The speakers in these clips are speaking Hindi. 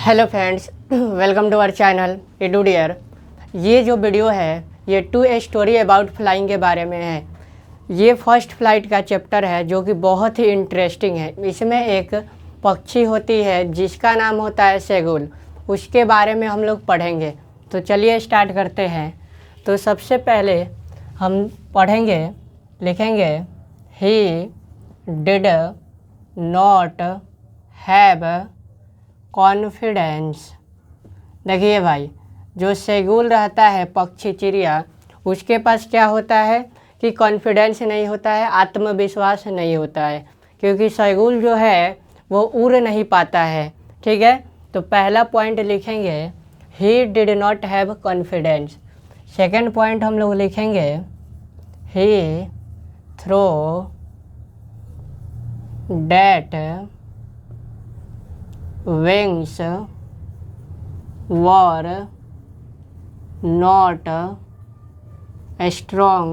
Hello friends, welcome to our channel Edu Dear. ये जो वीडियो है ये to a story about flying के बारे में है। ये फर्स्ट फ्लाइट का चैप्टर है जो कि बहुत ही इंटरेस्टिंग है। इसमें एक पक्षी होती है जिसका नाम होता है सेगुल, उसके बारे में हम लोग पढ़ेंगे। तो चलिए स्टार्ट करते हैं। तो सबसे पहले हम पढ़ेंगे, लिखेंगे he did not have confidence. देखिए भाई, जो सेगुल रहता है पक्षी चिड़िया, उसके पास क्या होता है कि कॉन्फिडेंस नहीं होता है, आत्मविश्वास नहीं होता है, क्योंकि सेगुल जो है वो उड़ नहीं पाता है। ठीक है, तो पहला पॉइंट लिखेंगे he did not have confidence. Second point हम लोग लिखेंगे he throw that wings were not strong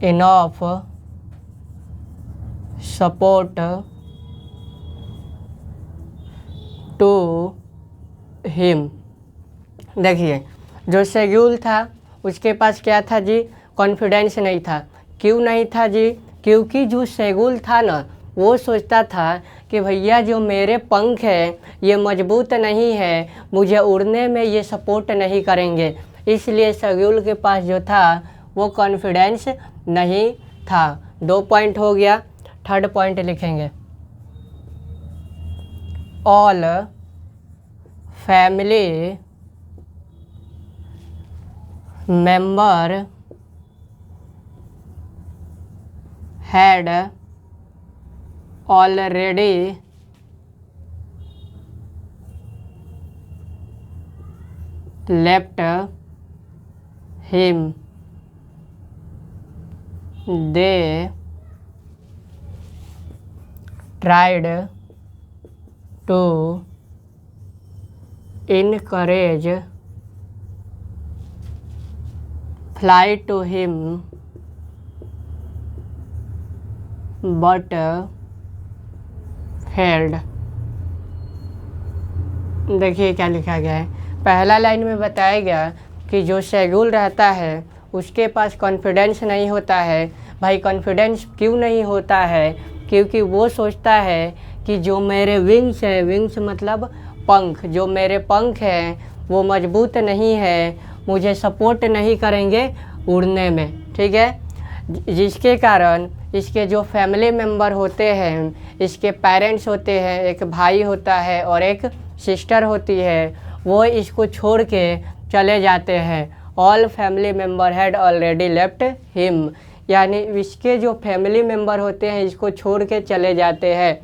enough support to him। देखिए, जो सेगुल था उसके पास क्या था जी, कॉन्फिडेंस नहीं था। क्यों नहीं था जी? क्योंकि जो सेगुल था ना, वो सोचता था कि भैया जो मेरे पंख हैं ये मजबूत नहीं है, मुझे उड़ने में ये सपोर्ट नहीं करेंगे। इसलिए सेगुल के पास जो था वो कॉन्फिडेंस नहीं था। 2 पॉइंट हो गया। थर्ड पॉइंट लिखेंगे all family member had already left him। They tried to encourage flight to him, but failed. देखिए क्या लिखा गया है। पहला लाइन में बताया गया कि जो सेगुल रहता है उसके पास कॉन्फिडेंस नहीं होता है। भाई कॉन्फिडेंस क्यों नहीं होता है? क्योंकि वो सोचता है कि जो मेरे विंग्स है, विंग्स मतलब पंख, जो मेरे पंख हैं वो मजबूत नहीं है, मुझे सपोर्ट नहीं करेंगे उड़ने में। ठीक है, जिसके कारण इसके जो फैमिली मेंबर होते हैं, इसके पेरेंट्स होते हैं, एक भाई होता है और एक सिस्टर होती है, वो इसको छोड़ के चले जाते हैं। All family member had already left him, यानी इसके जो फैमिली मेंबर होते हैं इसको छोड़ के चले जाते हैं।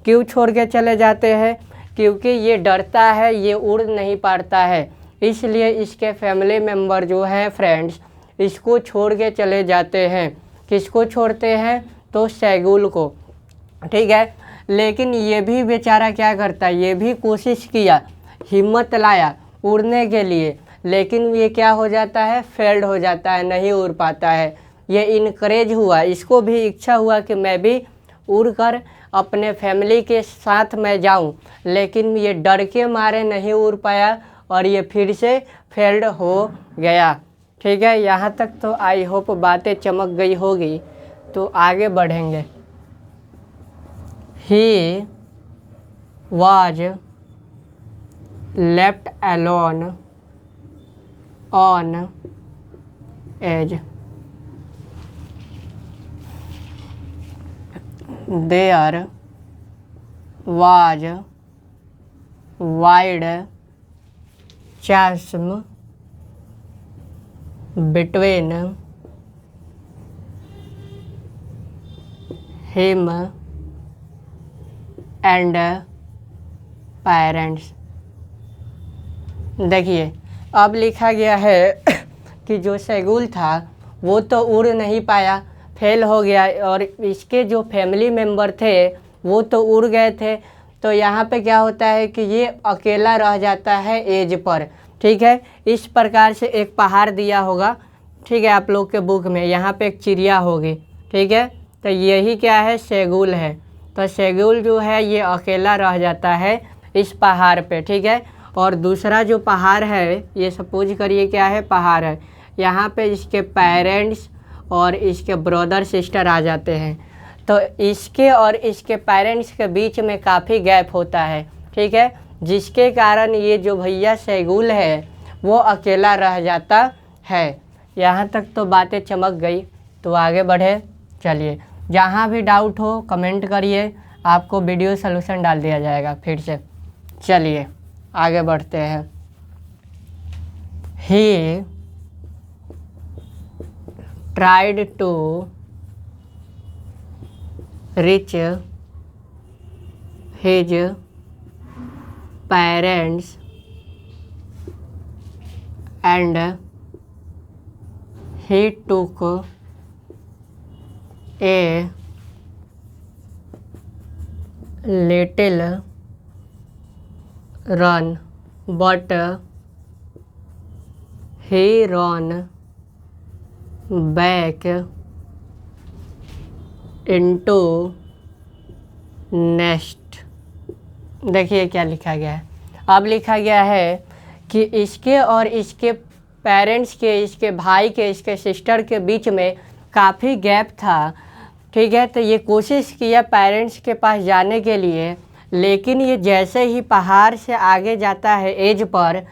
क्यों छोड़ के चले जाते हैं? क्योंकि ये डरता है, ये उड़ नहीं पाता है, इसलिए इसके फैमिली मेंबर जो हैं फ्रेंड्स इसको छोड़ के चले जाते हैं। किसको छोड़ते हैं? तो सेगुल को। ठीक है, लेकिन ये भी बेचारा क्या करता है, ये भी कोशिश किया, हिम्मत लाया उड़ने के लिए, लेकिन ये क्या हो जाता है, फेल्ड हो जाता है, नहीं उड़ पाता है। ये इनकरेज हुआ, इसको भी इच्छा हुआ कि मैं भी उड़कर अपने फैमिली के साथ मैं जाऊं, लेकिन ये डर के मारे नहीं उड़ पाया और ये फिर से फेल्ड हो गया। ठीक है, यहाँ तक तो आई होप बातें चमक गई होगी। तो आगे बढ़ेंगे। ही was left alone on edge। There was wide chasm between him and parents. देखिए, अब लिखा गया है कि जो सेगुल था वो तो उड़ नहीं पाया, फेल हो गया, और इसके जो फैमिली मेंबर थे वो तो उड़ गए थे। तो यहाँ पे क्या होता है कि ये अकेला रह जाता है एज पर। ठीक है, इस प्रकार से एक पहाड़ दिया होगा, ठीक है, आप लोग के बुक में यहाँ पे एक चिड़िया होगी, ठीक है, तो यही क्या है, सेगुल है। तो शैगुल जो है ये अकेला रह जाता है इस पहाड़ पे, ठीक है। और दूसरा जो पहाड़ है ये सपोज करिए क्या है, पहाड़ है, यहाँ पे इसके पेरेंट्स और इसके ब्रदर सिस्टर आ जाते हैं। तो इसके और इसके पेरेंट्स के बीच में काफ़ी गैप होता है, ठीक है, जिसके कारण ये जो भैया शैगुल है वो अकेला रह जाता है। यहाँ तक तो बातें चमक गई, तो आगे बढ़े। चलिए, जहाँ भी डाउट हो कमेंट करिए, आपको वीडियो सलूशन डाल दिया जाएगा फिर से। चलिए आगे बढ़ते हैं। He tried to reach his parents and he took a little run, but he ran back into nest। देखिए क्या लिखा गया है। अब लिखा गया है कि इसके और इसके पेरेंट्स के, इसके भाई के, इसके सिस्टर के बीच में काफ़ी गैप था, ठीक है। तो ये कोशिश किया पेरेंट्स के पास जाने के लिए, लेकिन ये जैसे ही पहाड़ से आगे जाता है एज पर,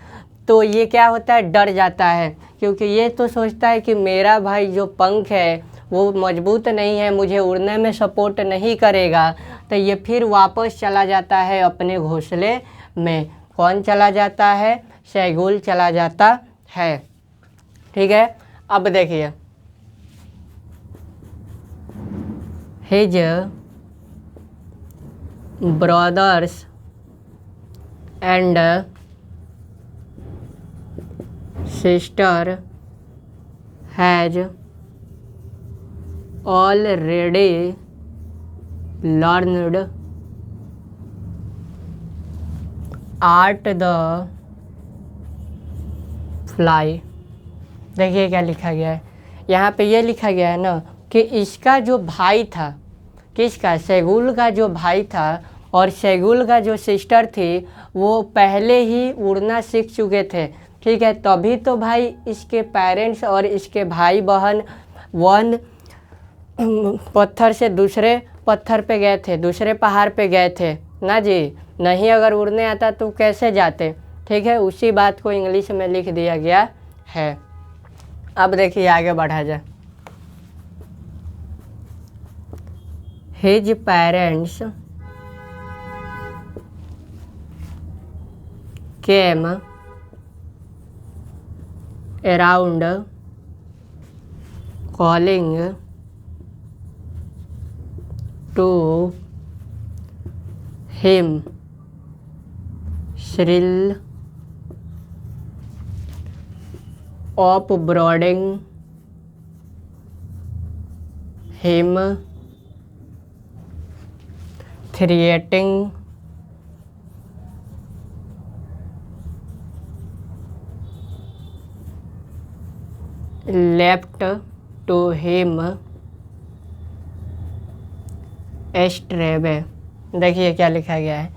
तो ये क्या होता है, डर जाता है, क्योंकि ये तो सोचता है कि मेरा भाई जो पंख है वो मजबूत नहीं है, मुझे उड़ने में सपोर्ट नहीं करेगा। तो ये फिर वापस चला जाता है अपने घोंसले में। कौन चला जाता है, शैगुल चला जाता है, ठीक है। अब देखिए, his brothers and sister has already learned art the fly. देखिए क्या लिखा गया है यहाँ पे, ये लिखा गया है ना कि इसका जो भाई था, किसका, शैगुल का जो भाई था और शैगुल का जो सिस्टर थी, वो पहले ही उड़ना सीख चुके थे, ठीक है। तभी तो भाई इसके पेरेंट्स और इसके भाई बहन वन पत्थर से दूसरे पत्थर पे गए थे, दूसरे पहाड़ पे गए थे ना जी। नहीं अगर उड़ने आता तो कैसे जाते, ठीक है। उसी बात को इंग्लिश में लिख दिया गया है। अब देखिए आगे बढ़ा जाए। His parents came around calling to him shrill upbraiding him, threatening left to him stray। देखिए क्या लिखा गया है।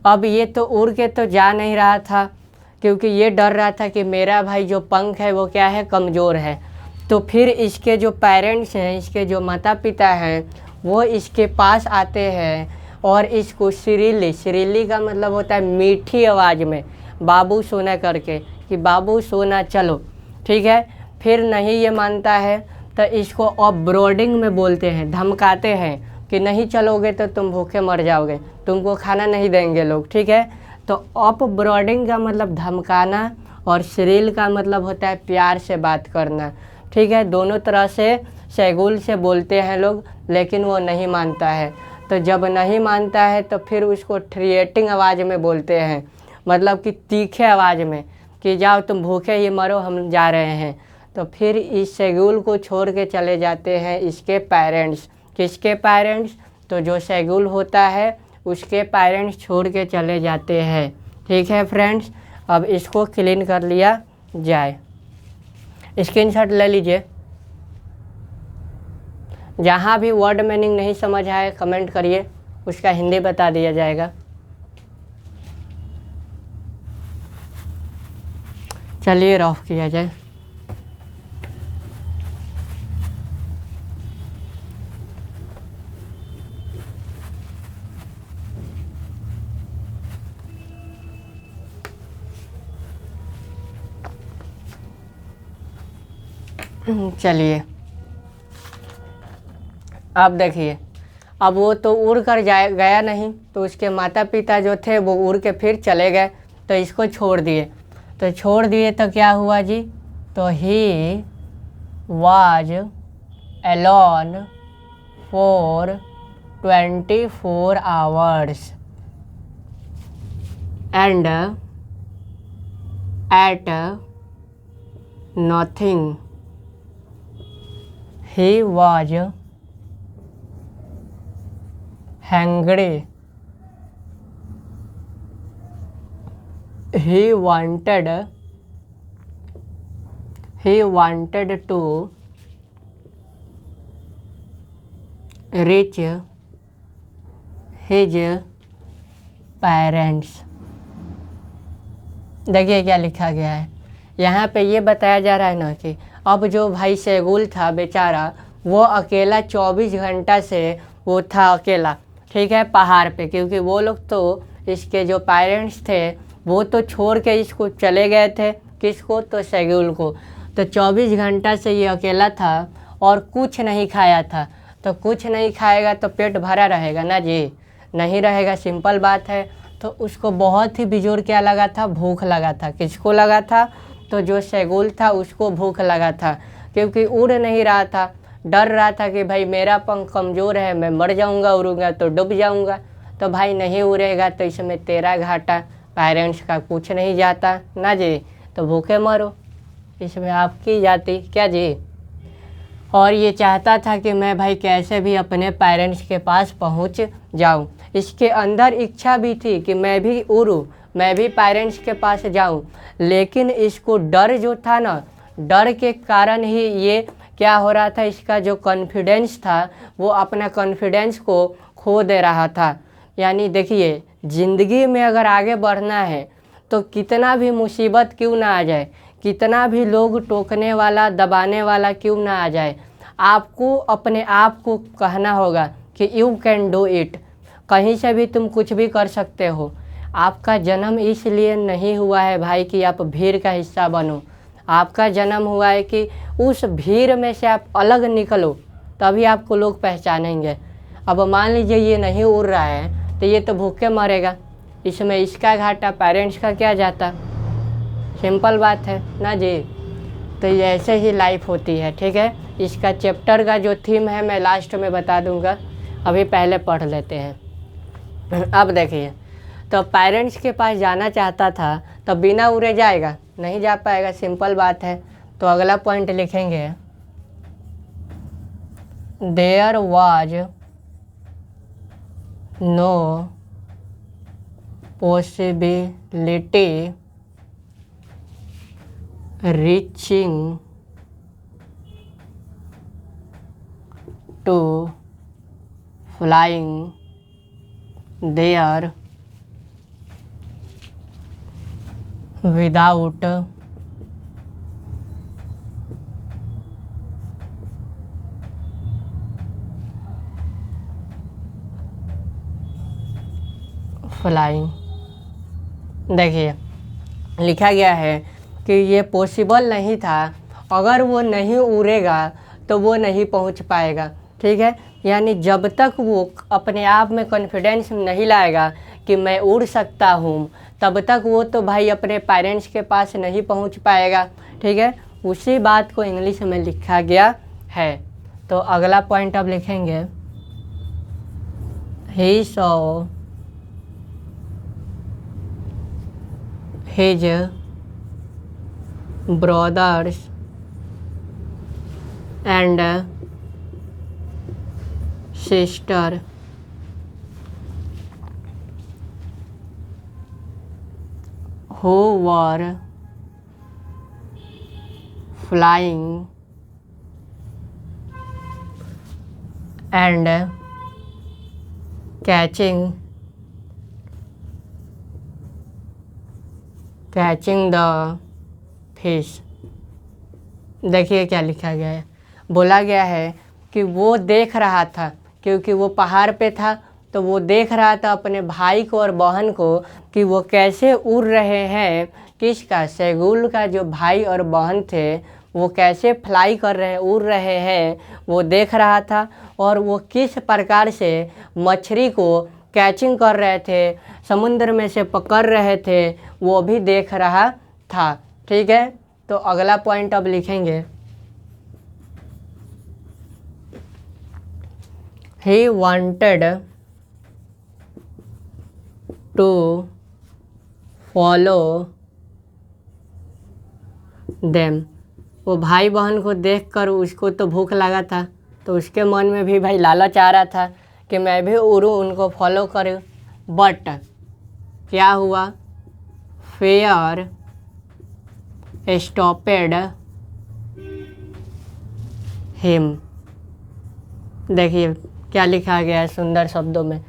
अब ये तो उड़ के तो जा नहीं रहा था, क्योंकि ये डर रहा था कि मेरा भाई जो पंख है वो क्या है, कमज़ोर है। तो फिर इसके जो पेरेंट्स हैं, इसके जो माता पिता हैं, वो इसके पास आते हैं और इसको श्रीली का मतलब होता है मीठी आवाज़ में बाबू सोना करके, कि बाबू सोना चलो, ठीक है। फिर नहीं ये मानता है तो इसको अपब्रोडिंग में बोलते हैं, धमकाते हैं कि नहीं चलोगे तो तुम भूखे मर जाओगे, तुमको खाना नहीं देंगे लोग, ठीक है। तो अपब्रोडिंग का मतलब धमकाना और श्रील का मतलब होता है प्यार से बात करना, ठीक है। दोनों तरह से शैगुल से बोलते हैं लोग, लेकिन वो नहीं मानता है। तो जब नहीं मानता है तो फिर उसको थ्रिएटिंग आवाज़ में बोलते हैं, मतलब कि तीखे आवाज़ में, कि जाओ तुम भूखे ही मरो, हम जा रहे हैं। तो फिर इस शैगुल को छोड़ के चले जाते हैं इसके पेरेंट्स। किसके पेरेंट्स, तो जो शैगुल होता है उसके पेरेंट्स छोड़ के चले जाते हैं, ठीक है फ्रेंड्स। अब इसको क्लीन कर लिया जाए, स्क्रीनशॉट ले लीजिए। जहाँ भी वर्ड मीनिंग नहीं समझ आए कमेंट करिए, उसका हिंदी बता दिया जाएगा। चलिए रफ किया जाए। चलिए अब देखिए, अब वो तो उड़ कर गया नहीं, तो उसके माता पिता जो थे वो उड़ के फिर चले गए, तो इसको छोड़ दिए। तो छोड़ दिए तो क्या हुआ जी, तो he was alone for 24 hours and ate nothing. He was hungry. He wanted to reach his parents। देखिए क्या लिखा गया है यहाँ पे, ये बताया जा रहा है ना कि अब जो भाई शैगुल था बेचारा, वो अकेला 24 घंटा से वो था अकेला, ठीक है, पहाड़ पे, क्योंकि वो लोग तो इसके जो पेरेंट्स थे वो तो छोड़ के इसको चले गए थे, किसको, तो शैगुल को। तो 24 घंटा से ये अकेला था और कुछ नहीं खाया था। तो कुछ नहीं खाएगा तो पेट भरा रहेगा ना जी, नहीं रहेगा, सिंपल बात है। तो उसको बहुत ही बेजोर क्या लगा था, भूख लगा था। किसको लगा था, तो जो शैगुल था उसको भूख लगा था, क्योंकि उड़ नहीं रहा था, डर रहा था कि भाई मेरा पंख कमज़ोर है, मैं मर जाऊंगा, उड़ूंगा तो डूब जाऊंगा। तो भाई नहीं उड़ेगा तो इसमें तेरा घाटा, पेरेंट्स का कुछ नहीं जाता ना जी, तो भूखे मरो, इसमें आपकी जाती क्या जी। और ये चाहता था कि मैं भाई कैसे भी अपने पेरेंट्स के पास पहुंच जाऊं। इसके अंदर इच्छा भी थी कि मैं भी उड़ूं, मैं भी पेरेंट्स के पास जाऊं, लेकिन इसको डर जो था ना, डर के कारण ही ये क्या हो रहा था, इसका जो कॉन्फिडेंस था वो अपना कॉन्फिडेंस को खो दे रहा था। यानी देखिए, ज़िंदगी में अगर आगे बढ़ना है तो कितना भी मुसीबत क्यों ना आ जाए, कितना भी लोग टोकने वाला, दबाने वाला क्यों ना आ जाए, आपको अपने आप को कहना होगा कि यू कैन डू इट। कहीं से भी तुम कुछ भी कर सकते हो। आपका जन्म इसलिए नहीं हुआ है भाई कि आप भीड़ का हिस्सा बनो, आपका जन्म हुआ है कि उस भीड़ में से आप अलग निकलो, तभी आपको लोग पहचानेंगे। अब मान लीजिए ये नहीं उड़ रहा है तो ये तो भूखे मरेगा, इसमें इसका घाटा, पेरेंट्स का क्या जाता, सिंपल बात है ना जी। तो ये ऐसे ही लाइफ होती है, ठीक है। इसका चैप्टर का जो थीम है मैं लास्ट में बता दूंगा, अभी पहले पढ़ लेते हैं। अब देखिए, तो पेरेंट्स के पास जाना चाहता था तो बिना उड़े जाएगा, नहीं जा पाएगा, सिंपल बात है। तो अगला पॉइंट लिखेंगे, there was no possibility reaching to flying there without flying। देखिए लिखा गया है कि ये पॉसिबल नहीं था, अगर वो नहीं उड़ेगा तो वो नहीं पहुंच पाएगा, ठीक है। यानी जब तक वो अपने आप में कॉन्फिडेंस नहीं लाएगा कि मैं उड़ सकता हूँ, तब तक वो तो भाई अपने पेरेंट्स के पास नहीं पहुंच पाएगा, ठीक है। उसी बात को इंग्लिश में लिखा गया है। तो अगला पॉइंट अब लिखेंगे, he saw his brothers and sister who were flying and catching the fish. देखिए क्या लिखा गया है, बोला गया है कि वो देख रहा था, क्योंकि वो पहाड़ पे था तो वो देख रहा था अपने भाई को और बहन को कि वो कैसे उड़ रहे हैं। किसका? शैगुल का जो भाई और बहन थे वो कैसे फ्लाई कर रहे हैं, उड़ रहे हैं, वो देख रहा था। और वो किस प्रकार से मछली को कैचिंग कर रहे थे, समुद्र में से पकड़ रहे थे, वो भी देख रहा था। ठीक है, तो अगला पॉइंट अब लिखेंगे, he wanted to follow them. वो भाई बहन को देखकर उसको तो भूख लगा था, तो उसके मन में भी भाई लालच आ रहा था कि मैं भी उड़ूँ, उनको फॉलो करूँ। बट क्या हुआ? Fear stopped him. देखिए क्या लिखा गया है सुंदर शब्दों में।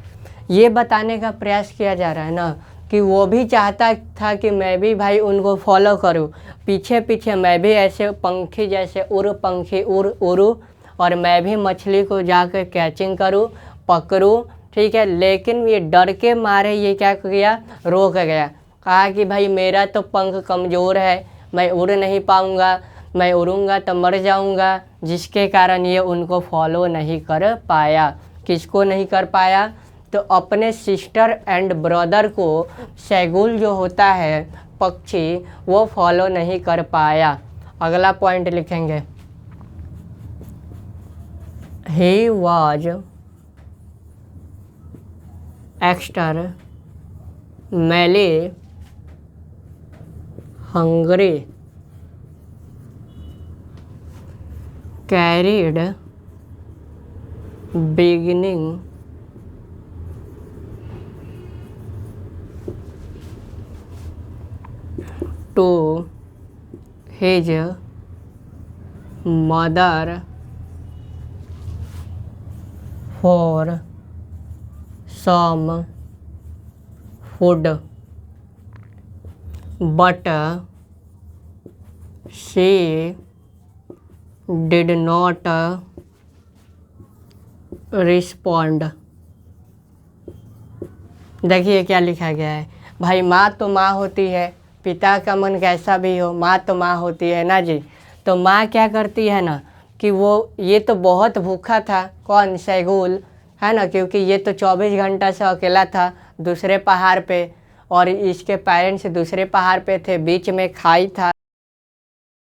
ये बताने का प्रयास किया जा रहा है ना कि वो भी चाहता था कि मैं भी भाई उनको फॉलो करूं, पीछे पीछे मैं भी ऐसे पंखी जैसे पंखी उड़ूं और मैं भी मछली को जाकर कैचिंग करूं, पकड़ूं। ठीक है, लेकिन ये डर के मारे ये क्या किया? रोक गया। कहा कि भाई मेरा तो पंख कमज़ोर है, मैं उड़ नहीं पाऊँगा, मैं उड़ूँगा तो मर जाऊँगा, जिसके कारण ये उनको फॉलो नहीं कर पाया। किसको नहीं कर पाया? तो अपने सिस्टर एंड ब्रदर को शैगुल जो होता है पक्षी, वो फॉलो नहीं कर पाया। अगला पॉइंट लिखेंगे, he was extremely hungry, carried beginning to his mother for some food, but she did not respond। देखिए क्या लिखा गया है, भाई माँ तो माँ होती है, पिता का मन कैसा भी हो, माँ तो माँ होती है ना जी। तो माँ क्या करती है ना कि वो ये तो बहुत भूखा था, कौन? शैगुल, है ना, क्योंकि ये तो 24 घंटा से अकेला था दूसरे पहाड़ पे और इसके पेरेंट्स दूसरे पहाड़ पे थे, बीच में खाई था।